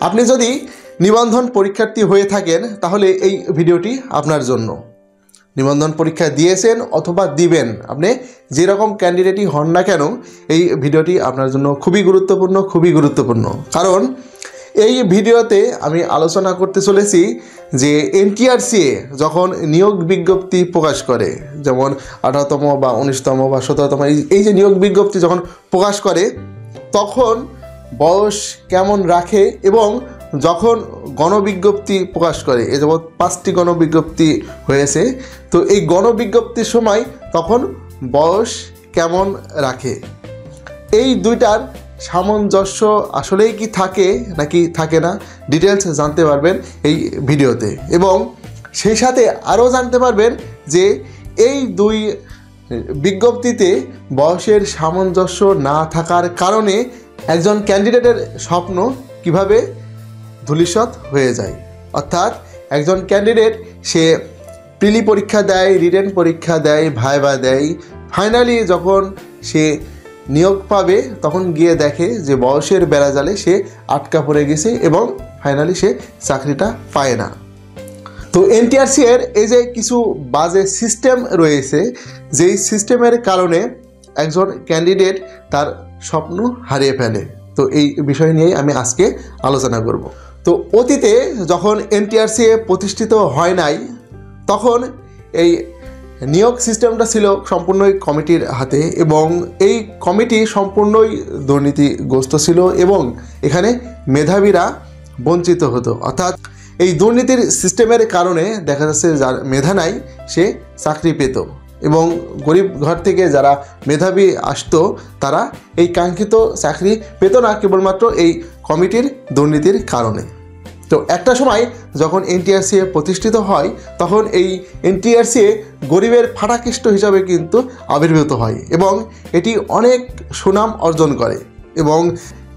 আপনি যদি নিবন্ধন পরীক্ষার্থী হয়ে থাকেন তাহলে এই ভিডিওটি আপনার জন্য। নিবন্ধন পরীক্ষা দিয়েছেন অথবা দিবেন, আপনি যেরকম ক্যান্ডিডেটই হন না কেন এই ভিডিওটি আপনার জন্য খুবই গুরুত্বপূর্ণ। কারণ এই ভিডিওতে আমি আলোচনা করতে চলেছি যে এনটিআরসিএ যখন নিয়োগ বিজ্ঞপ্তি প্রকাশ করে, যেমন 18তম বা 19তম বা 17তম এই যে নিয়োগ বিজ্ঞপ্তি যখন প্রকাশ করে তখন বয়স কেমন রাখে, এবং যখন গণবিজ্ঞপ্তি প্রকাশ করে, এ যাবৎ 5টি গণবিজ্ঞপ্তি হয়েছে, তো এই গণবিজ্ঞপ্তির সময় তখন বয়স কেমন রাখে, এই দুইটার সামঞ্জস্য আসলেই কি থাকে নাকি থাকে না, ডিটেলস জানতে পারবেন এই ভিডিওতে। এবং সেই সাথে আরও জানতে পারবেন যে এই দুই বিজ্ঞপ্তিতে বয়সের সামঞ্জস্য না থাকার কারণে একজন ক্যান্ডিডেটের স্বপ্ন কিভাবে ধূলিসাৎ হয়ে যায়। অর্থাৎ একজন ক্যান্ডিডেট সে প্রিলি পরীক্ষা দেয়, রিটেন পরীক্ষা দেয়, ভাইভা দেয়, ফাইনালি যখন সে নিয়োগ পাবে তখন গিয়ে দেখে যে বয়সের বেড়াজালে সে আটকা পড়ে গেছে এবং ফাইনালি সে চাকরিটা পায় না। তো এনটিআরসি এর এই যে কিছু বাজে সিস্টেম রয়েছে, যেই সিস্টেমের কারণে একজন ক্যান্ডিডেট তার স্বপ্ন হারিয়ে ফেলে। তো এই বিষয় নিয়েই আমি আজকে আলোচনা করব। তো অতীতে যখন এনটিআরসি প্রতিষ্ঠিত হয় নাই তখন এই নিয়োগ সিস্টেমটা ছিল সম্পূর্ণই কমিটির হাতে, এবং এই কমিটি সম্পূর্ণই দুর্নীতিগ্রস্ত ছিল এবং এখানে মেধাবীরা বঞ্চিত হতো। অর্থাৎ এই দুর্নীতির সিস্টেমের কারণে দেখা যাচ্ছে যার মেধা নাই সে চাকরি পেত, এবং গরিব ঘর থেকে যারা মেধাবী আসতো তারা এই কাঙ্ক্ষিত চাকরি পেত না কেবলমাত্র এই কমিটির দুর্নীতির কারণে। তো একটা সময় যখন এনটিআরসিএ প্রতিষ্ঠিত হয় তখন এই এনটিআরসিএ গরিবের ফাটাকেষ্ট হিসাবে কিন্তু আবির্ভূত হয় এবং এটি অনেক সুনাম অর্জন করে এবং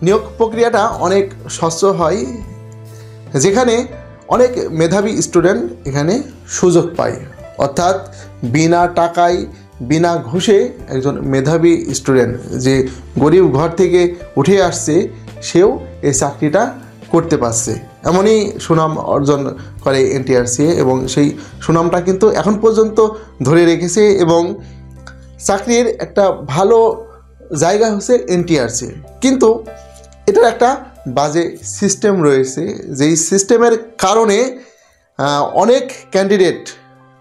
নিয়োগ প্রক্রিয়াটা অনেক স্বচ্ছ হয়, যেখানে অনেক মেধাবী স্টুডেন্ট এখানে সুযোগ পায়। অর্থাৎ বিনা টাকায় বিনা ঘুষে একজন মেধাবী স্টুডেন্ট যে গরিব ঘর থেকে উঠে আসছে সেও এই চাকরিটা করতে পারছে, এমনই সুনাম অর্জন করে এনটিআরসিএ এবং সেই সুনামটা কিন্তু এখন পর্যন্ত ধরে রেখেছে এবং চাকরির একটা ভালো জায়গা হচ্ছে এনটিআরসিএ। কিন্তু এটার একটা বাজে সিস্টেম রয়েছে, যেই সিস্টেমের কারণে অনেক ক্যান্ডিডেট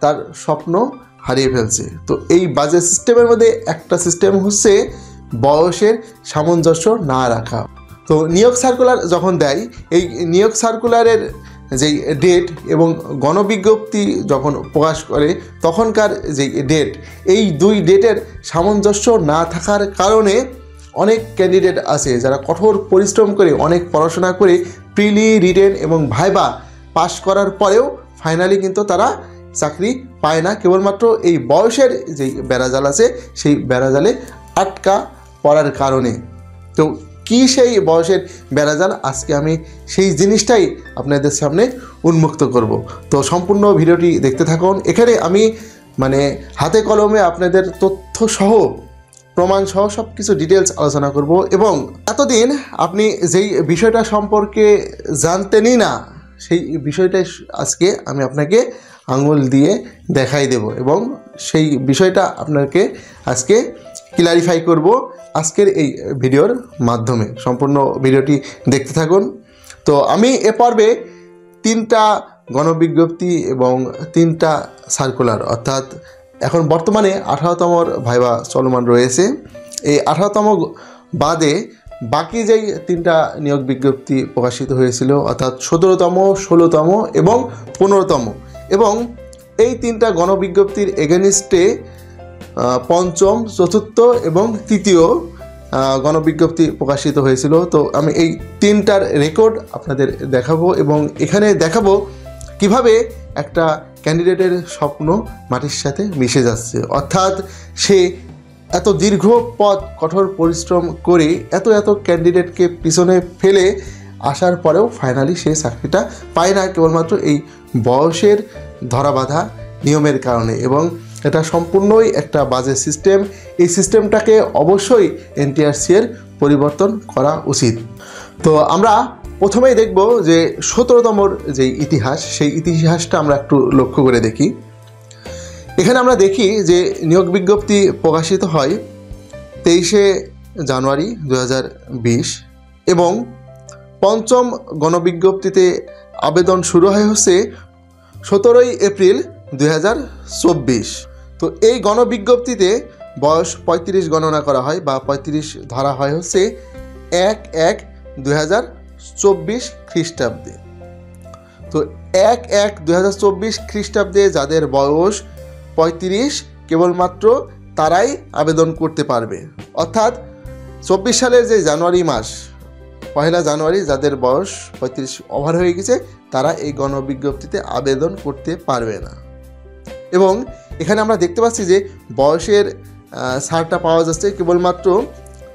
তার স্বপ্ন হারিয়ে ফেলছে। তো এই বাজে সিস্টেমের মধ্যে একটা সিস্টেম হচ্ছে বয়সের সামঞ্জস্য না রাখা। তো নিয়োগ সার্কুলার যখন দেয়, এই নিয়োগ সার্কুলারের যেই ডেট এবং গণবিজ্ঞপ্তি যখন প্রকাশ করে তখনকার যেই ডেট, এই দুই ডেটের সামঞ্জস্য না থাকার কারণে অনেক ক্যান্ডিডেট আছে যারা কঠোর পরিশ্রম করে অনেক পড়াশোনা করে প্রিলি, রিটেন এবং ভাইভা পাশ করার পরেও ফাইনালি কিন্তু তারা চাকরি পায় না, কেবলমাত্র এই বয়সের যেই বেড়াজাল আছে সেই বেড়াজালে আটকা পড়ার কারণে। তো কি সেই বয়সের বেড়াজাল, আজকে আমি সেই জিনিসটাই আপনাদের সামনে উন্মুক্ত করব। তো সম্পূর্ণ ভিডিওটি দেখতে থাকুন। এখানে আমি হাতে কলমে আপনাদের তথ্য সহ প্রমাণ সহ সব কিছু ডিটেলস আলোচনা করব, এবং এতদিন আপনি যেই বিষয়টা সম্পর্কে জানতেনই না সেই বিষয়টাই আজকে আমি আপনাকে আঙুল দিয়ে দেখাই দেব এবং সেই বিষয়টা আপনাকে আজকে ক্লারিফাই করব আজকের এই ভিডিওর মাধ্যমে। সম্পূর্ণ ভিডিওটি দেখতে থাকুন। তো আমি এ পর্বে 3টা গণবিজ্ঞপ্তি এবং 3টা সার্কুলার, অর্থাৎ এখন বর্তমানে 18তম ভাইভা চলমান রয়েছে, এই 18তম বাদে বাকি যেই 3টা নিয়োগ বিজ্ঞপ্তি প্রকাশিত হয়েছিল অর্থাৎ 17তম, 16তম এবং 15তম, এবং এই 3টা গণবিজ্ঞপ্তির এগেনিস্টে 5ম, 4র্থ এবং 3য় গণবিজ্ঞপ্তি প্রকাশিত হয়েছিল। তো আমি এই 3টার রেকর্ড আপনাদের দেখাবো এবং এখানে দেখাবো কিভাবে একটা ক্যান্ডিডেটের স্বপ্ন মাটির সাথে মিশে যাচ্ছে। অর্থাৎ সে এত দীর্ঘ পথ কঠোর পরিশ্রম করে এত ক্যান্ডিডেটকে পিছনে ফেলে আসার পরেও ফাইনালি সে চাকরিটা পায় না, কেবলমাত্র এই বয়সের ধরাবাঁধা নিয়মের কারণে। এবং এটা সম্পূর্ণই একটা বাজে সিস্টেম। এই সিস্টেমটাকে অবশ্যই এনটিআরসি এর পরিবর্তন করা উচিত। তো আমরা প্রথমেই দেখব যে 17তম যে ইতিহাস, সেই ইতিহাসটা আমরা একটু লক্ষ্য করে দেখি। এখানে আমরা দেখি যে নিয়োগ বিজ্ঞপ্তি প্রকাশিত হয় 23শে জানুয়ারি 2020 এবং পঞ্চম গণবিজ্ঞপ্তিতে আবেদন শুরু হয় হচ্ছে 17ই এপ্রিল 2024। তো এই গণবিজ্ঞপ্তিতে বয়স 35 গণনা করা হয় বা 35 ধরা হয় হচ্ছে 1/1/2024 খ্রিস্টাব্দে। তো 1/1/2024 খ্রিস্টাব্দে যাদের বয়স 35 কেবলমাত্র তারাই আবেদন করতে পারবে। অর্থাৎ 24 সালের যে জানুয়ারি মাস, 1 জানুয়ারি যাদের বয়স 35 ওভার হয়ে গেছে তারা এই গণবিজ্ঞপ্তিতে আবেদন করতে পারবে না। এবং এখানে আমরা দেখতে পাচ্ছি যে বয়সের ছাড়টা পাওয়া যাচ্ছে কেবলমাত্র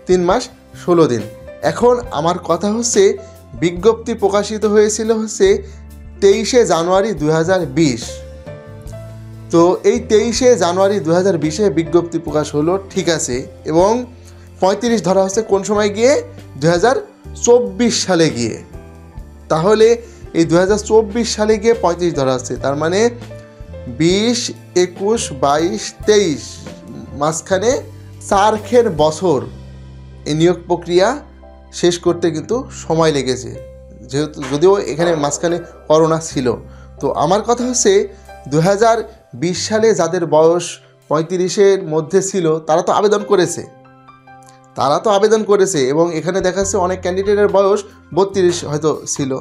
3 মাস 16 দিন। এখন আমার কথা হচ্ছে বিজ্ঞপ্তি প্রকাশিত হয়েছিল হচ্ছে 23শে জানুয়ারি 2020। তো এই 23শে জানুয়ারি 2020-এ বিজ্ঞপ্তি প্রকাশ হলো, ঠিক আছে, এবং 35 ধরা হচ্ছে কোন সময় গিয়ে 2024 সালে গিয়ে। তাহলে এই 2024 সালে গিয়ে 35 ধরা হচ্ছে, তার মানে 20, 21, 22, 23 মাঝখানে 4 বছর এই নিয়োগ প্রক্রিয়া শেষ করতে কিন্তু সময় লেগেছে, যেহেতু যদিও এখানে মাঝখানে করোনা ছিল। তো আমার কথা হচ্ছে 2020 সালে যাদের বয়স 35-এর মধ্যে ছিল তারা তো আবেদন করেছে এবং এখানে দেখা যাচ্ছে অনেক ক্যান্ডিডেটের বয়স 32 হয়তো ছিল।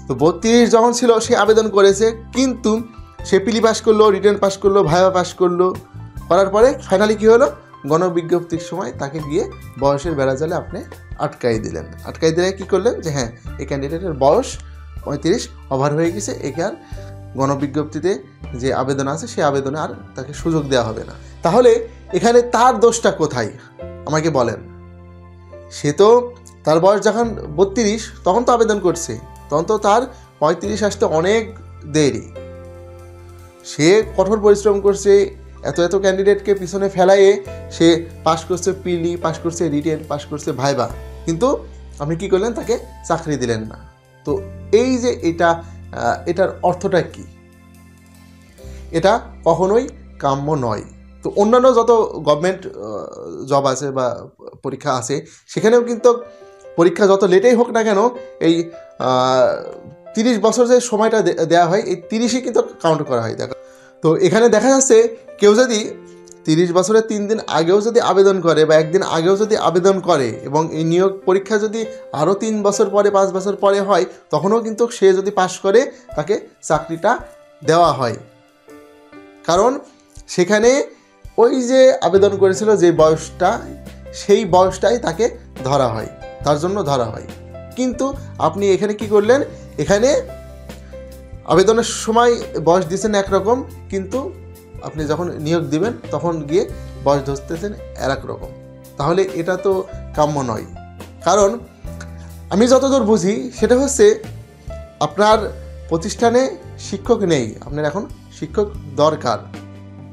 তো 32 যখন ছিল সে আবেদন করেছে, কিন্তু সে পিলি পাস করলো, রিটেন পাস করলো, ভাইভা পাস করলো, করার পরে ফাইনালি কী হলো, গণবিজ্ঞপ্তির সময় তাকে গিয়ে বয়সের বেড়াজালে আপনি আটকাই দিলে কী করলেন যে হ্যাঁ এই ক্যান্ডিডেটের বয়স 35 ওভার হয়ে গেছে, একে আর গণবিজ্ঞপ্তিতে যে আবেদন আছে সেই আবেদনে আর তাকে সুযোগ দেওয়া হবে না। তাহলে এখানে তার দোষটা কোথায় আমাকে বলেন? সে তো তার বয়স যখন 32 তখন তো আবেদন করছে, তখন তো তার 35 আসতে অনেক দেরি। সে কঠোর পরিশ্রম করছে, এত ক্যান্ডিডেটকে পিছনে ফেলাইয়ে সে পাশ করছে পিলি, পাশ করছে রিটেন, পাশ করছে ভাইভা, কিন্তু আপনি কী করলেন, তাকে চাকরি দিলেন না। তো এই যে এটার অর্থটা কি? এটা কখনোই কাম্য নয়। তো অন্যান্য যত গভর্নমেন্ট জব আছে বা পরীক্ষা আছে সেখানেও কিন্তু পরীক্ষা যত লেটেই হোক না কেন এই 30 বছর যে সময়টা দেওয়া হয় এই 30ই কিন্তু কাউন্ট করা হয়। তো এখানে দেখা যাচ্ছে কেউ যদি 30 বছরের 3 দিন আগেও যদি আবেদন করে বা 1 দিন আগেও যদি আবেদন করে এবং এই নিয়োগ পরীক্ষা যদি আরও 3 বছর পরে 5 বছর পরে হয় তখনও কিন্তু সে যদি পাস করে তাকে চাকরিটা দেওয়া হয়, কারণ সেখানে ওই যে আবেদন করেছিল যে বয়সটা সেই বয়সটাই তাকে ধরা হয়, তার জন্য ধরা হয়। কিন্তু আপনি এখানে কি করলেন, এখানে আবেদনের সময় বয়স দিচ্ছেন একরকম, কিন্তু আপনি যখন নিয়োগ দিবেন তখন গিয়ে বয়স ধরতেছেন এক রকম। তাহলে এটা তো কাম্য নয়। কারণ আমি যতদূর বুঝি সেটা হচ্ছে আপনার প্রতিষ্ঠানে শিক্ষক নেই, আপনার এখন শিক্ষক দরকার,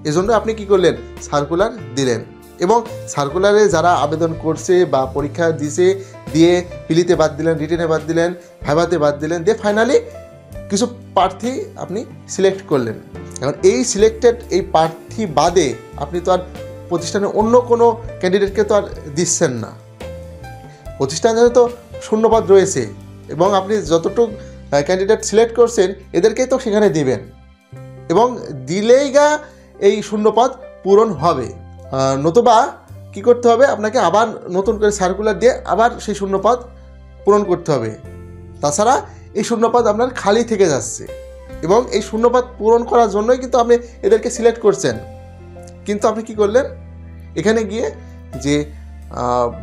এজন্য আপনি কি করলেন, সার্কুলার দিলেন এবং সার্কুলারে যারা আবেদন করছে বা পরীক্ষা দিয়ে পিলিতে বাদ দিলেন, রিটেনে বাদ দিলেন, ভাইভাতে বাদ দিলেন, দিয়ে ফাইনালি কিছু প্রার্থী আপনি সিলেক্ট করলেন। এখন এই সিলেক্টেড এই প্রার্থী বাদে আপনি তো আর প্রতিষ্ঠানে অন্য কোনো ক্যান্ডিডেটকে তো আর দিচ্ছেন না। প্রতিষ্ঠানে তো শূন্যপদ রয়েছে এবং আপনি যতটুকু ক্যান্ডিডেট সিলেক্ট করছেন এদেরকেই তো সেখানে দিবেন এবং দিলেই এই শূন্যপদ পূরণ হবে। নতুবা কি করতে হবে, আপনাকে আবার নতুন করে সার্কুলার দিয়ে আবার সেই শূন্যপদ পূরণ করতে হবে। তাছাড়া এই শূন্যপদ আপনার খালি থেকে যাচ্ছে এবং এই শূন্যপদ পূরণ করার জন্যই কিন্তু আপনি এদেরকে সিলেক্ট করছেন। কিন্তু আপনি কি করলেন, এখানে গিয়ে যে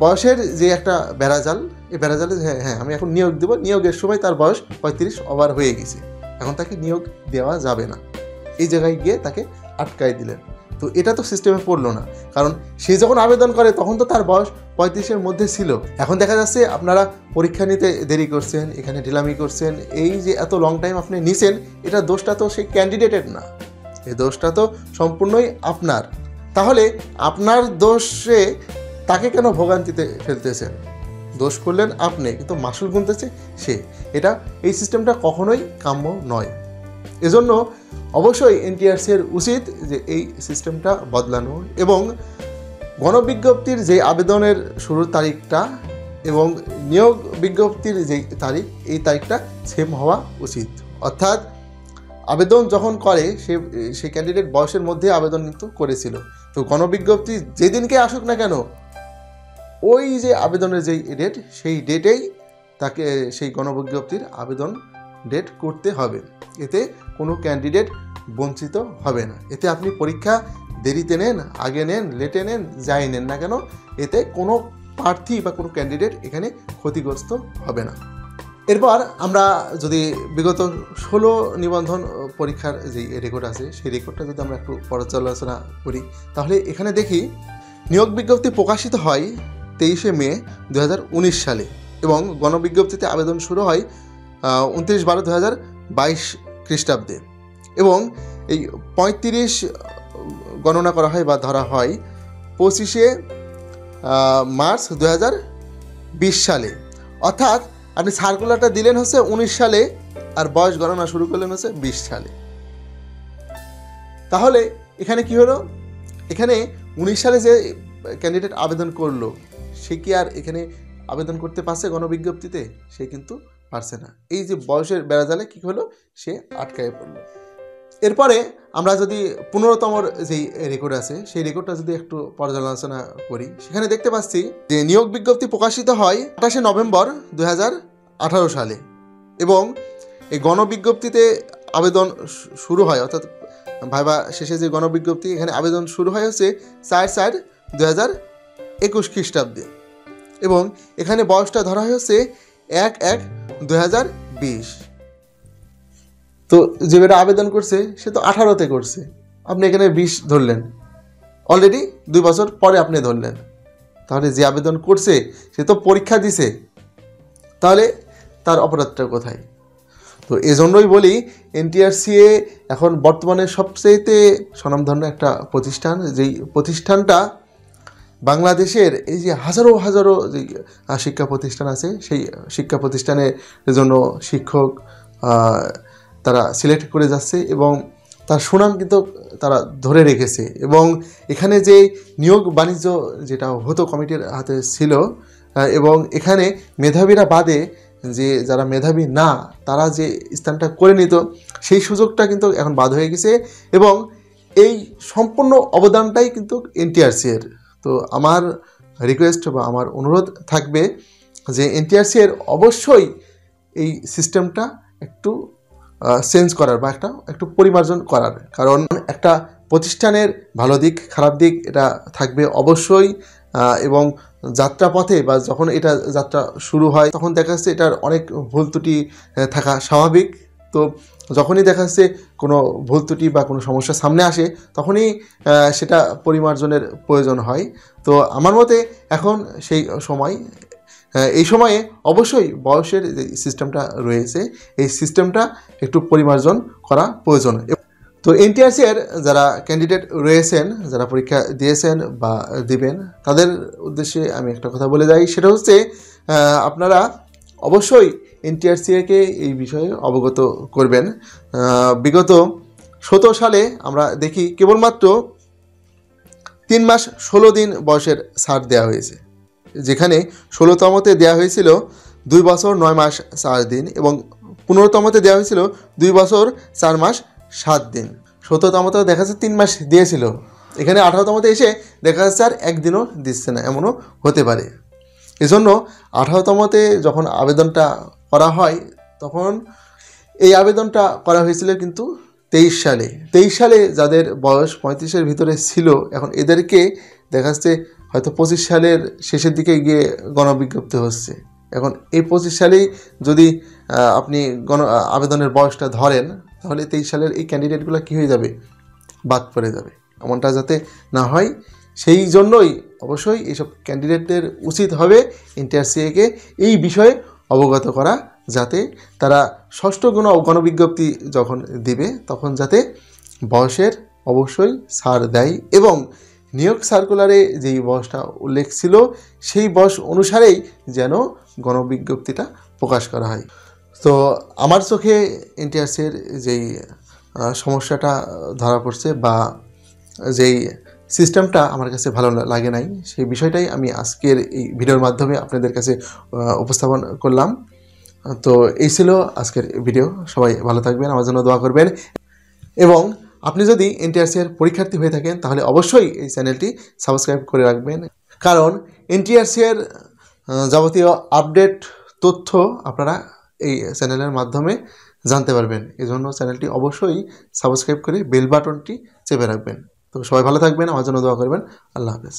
বয়সের যে একটা বেড়াজাল, এই বেড়াজালে হ্যাঁ আমি এখন নিয়োগ দেবো, নিয়োগের সময় তার বয়স 35 ওভার হয়ে গেছে, এখন তাকে নিয়োগ দেওয়া যাবে না, এই জায়গায় গিয়ে তাকে আটকাই দিলেন। তো এটা তো সিস্টেমে পড়লো না, কারণ সে যখন আবেদন করে তখন তো তার বয়স 35-এর মধ্যে ছিল। এখন দেখা যাচ্ছে আপনারা পরীক্ষা নিতে দেরি করছেন, এখানে ঢিলামি করছেন, এই যে এত লং টাইম আপনি নিছেন, এটা দোষটা তো সেই ক্যান্ডিডেটের না, এই দোষটা তো সম্পূর্ণই আপনার। তাহলে আপনার দোষে তাকে কেন ভোগান্তিতে ফেলতেছেন? দোষ করলেন আপনি, কিন্তু মাসুল গুনতেছে সে। এই সিস্টেমটা কখনোই কাম্য নয়। এজন্য অবশ্যই এনটিআরসি-এর উচিত যে এই সিস্টেমটা বদলানো এবং গণবিজ্ঞপ্তির যে আবেদনের শুরুর তারিখটা এবং নিয়োগ বিজ্ঞপ্তির যে তারিখ, এই তারিখটা সেম হওয়া উচিত। অর্থাৎ আবেদন যখন করে সেই ক্যান্ডিডেট বয়সের মধ্যে আবেদন কিন্তু করেছিল, তো গণবিজ্ঞপ্তি যেদিনকে আসুক না কেন ওই যে আবেদনের যেই ডেট, সেই ডেটেই তাকে সেই গণবিজ্ঞপ্তির আবেদন ডেট করতে হবে। এতে কোনো ক্যান্ডিডেট বঞ্চিত হবে না। এতে আপনি পরীক্ষা দেরিতে নেন, আগে নেন, লেটে নেন, যাই নেন না কেন, এতে কোনো প্রার্থী বা কোনো ক্যান্ডিডেট এখানে ক্ষতিগ্রস্ত হবে না। এরপর আমরা যদি বিগত 16 নিবন্ধন পরীক্ষার যে রেকর্ড আছে সেই রেকর্ডটা যদি আমরা একটু পর্যালোচনা করি, তাহলে এখানে দেখি নিয়োগ বিজ্ঞপ্তি প্রকাশিত হয় 23শে মে 2019 সালে এবং গণবিজ্ঞপ্তিতে আবেদন শুরু হয় 29/12/2022 খ্রিস্টাব্দে এবং এই 35 গণনা করা হয় বা ধরা হয় 25শে মার্চ 2020 সালে। অর্থাৎ আপনি সার্কুলারটা দিলেন হচ্ছে 19 সালে আর বয়স গণনা শুরু করলেন হচ্ছে 20 সালে। তাহলে এখানে কি হলো, এখানে 19 সালে যে ক্যান্ডিডেট আবেদন করলো সে কি আর এখানে আবেদন করতে পারছে গণবিজ্ঞপ্তিতে? সে কিন্তু পারছে না। এই যে বয়সের বেড়াজালে কী হলো, সে আটকায় পড়লো। এরপরে আমরা যদি 15তম যেই রেকর্ড আছে সেই রেকর্ডটা যদি একটু পর্যালোচনা করি, সেখানে দেখতে পাচ্ছি যে নিয়োগ বিজ্ঞপ্তি প্রকাশিত হয় 28শে নভেম্বর 2018 সালে এবং এই গণবিজ্ঞপ্তিতে আবেদন শুরু হয়, অর্থাৎ ভাইবা শেষে যে গণবিজ্ঞপ্তি, এখানে আবেদন শুরু হয় হচ্ছে 4/4/2021 খ্রিস্টাব্দে এবং এখানে বয়সটা ধরা হয়েছে 1/1/2020। তো যে বেটা আবেদন করছে সে তো 18তে করছে, আপনি এখানে 20 ধরলেন, অলরেডি 2 বছর পরে আপনি ধরলেন। তাহলে যে আবেদন করছে সে তো পরীক্ষা দিছে, তাহলে তার অপরাধটা কোথায়? তো এজন্যই বলি এনটিআরসি-এ এখন বর্তমানে সবচেয়ে স্বনামধন্য একটা প্রতিষ্ঠান, যেই প্রতিষ্ঠানটা বাংলাদেশের এই যে হাজারো হাজারো যে শিক্ষা প্রতিষ্ঠান আছে সেই শিক্ষা প্রতিষ্ঠানের জন্য শিক্ষক তারা সিলেক্ট করে যাচ্ছে এবং তার সুনাম কিন্তু তারা ধরে রেখেছে। এবং এখানে যে নিয়োগ বাণিজ্য যেটা হতো কমিটির হাতে ছিল এবং এখানে মেধাবীরা বাদে যে যারা মেধাবী না তারা যে স্থানটা করে নিত সেই সুযোগটা কিন্তু এখন বাদ হয়ে গেছে এবং এই সম্পূর্ণ অবদানটাই কিন্তু এনটিআরসি-এর। তো আমার রিকোয়েস্ট বা আমার অনুরোধ থাকবে যে এনটিআরসি-এর অবশ্যই এই সিস্টেমটা একটু চেঞ্জ করার বা একটু পরিমার্জন করার, কারণ একটা প্রতিষ্ঠানের ভালো দিক খারাপ দিক এটা থাকবে অবশ্যই এবং যাত্রাপথে বা যখন এটা যাত্রা শুরু হয় তখন দেখা যাচ্ছে এটার অনেক ভুল ত্রুটি থাকা স্বাভাবিক। তো যখনই দেখা যাচ্ছে কোনো ভুল ত্রুটি বা কোনো সমস্যা সামনে আসে তখনই সেটা পরিমার্জনের প্রয়োজন হয়। তো আমার মতে এখন সেই সময়, এই সময়ে অবশ্যই বয়সের যে সিস্টেমটা রয়েছে এই সিস্টেমটা একটু পরিমার্জন করা প্রয়োজন। তো এনটিআরসি-এর যারা ক্যান্ডিডেট রয়েছেন, যারা পরীক্ষা দিয়েছেন বা দিবেন, তাদের উদ্দেশ্যে আমি একটা কথা বলে যাই, সেটা হচ্ছে আপনারা অবশ্যই এনটিআরসি-কে এই বিষয়ে অবগত করবেন। বিগত 17 সালে আমরা দেখি কেবলমাত্র 3 মাস 16 দিন বয়সের ছাড় দেওয়া হয়েছে, যেখানে 16তমতে দেওয়া হয়েছিল 2 বছর 9 মাস 4 দিন এবং 15তমতে দেওয়া হয়েছিল 2 বছর 4 মাস 7 দিন। 17তমতে দেখা যাচ্ছে 3 মাস দিয়েছিল, এখানে 18তমতে এসে দেখা যাচ্ছে আর একদিনও দিচ্ছে না, এমনও হতে পারে। এজন্য 18তমতে যখন আবেদনটা করা হয় তখন এই আবেদনটা করা হয়েছিল কিন্তু 23 সালে যাদের বয়স 35-এর ভিতরে ছিল, এখন এদেরকে দেখা যাচ্ছে হয়তো 25 সালের শেষের দিকে গিয়ে গণবিজ্ঞপ্তি হচ্ছে। এখন এই 25 সালেই যদি আপনি আবেদনের বয়সটা ধরেন তাহলে 23 সালের এই ক্যান্ডিডেটগুলো কী হয়ে যাবে, বাদ পড়ে যাবে। এমনটা যাতে না হয় সেই জন্যই অবশ্যই এইসব ক্যান্ডিডেটদের উচিত হবে এনটিআরসি-কে এই বিষয়ে অবগত করা, যাতে তারা ষষ্ঠ গণবিজ্ঞপ্তি যখন দিবে তখন যাতে বয়সের অবশ্যই ছাড় দেয় এবং নিয়োগ সার্কুলারে যেই বয়সটা উল্লেখ ছিল সেই বয়স অনুসারেই যেন গণবিজ্ঞপ্তিটা প্রকাশ করা হয়। তো আমার চোখে এনটিআরসির যেই সমস্যাটা ধরা পড়ছে বা যেই সিস্টেমটা আমার কাছে ভালো লাগে নাই, সেই বিষয়টাই আমি আজকের এই ভিডিওর মাধ্যমে আপনাদের কাছে উপস্থাপন করলাম। তো এই ছিল আজকের ভিডিও। সবাই ভালো থাকবেন, আমার জন্য দোয়া করবেন, এবং আপনি যদি এনটিআরসির পরীক্ষার্থী হয়ে থাকেন তাহলে অবশ্যই এই চ্যানেলটি সাবস্ক্রাইব করে রাখবেন, কারণ এনটিআরসির যাবতীয় আপডেট তথ্য আপনারা এই চ্যানেলের মাধ্যমে জানতে পারবেন। এজন্য চ্যানেলটি অবশ্যই সাবস্ক্রাইব করে বেল বাটনটি চেপে রাখবেন। তো সবাই ভালো থাকবেন, আমার জন্য দোয়া করবেন। আল্লাহ হাফেজ।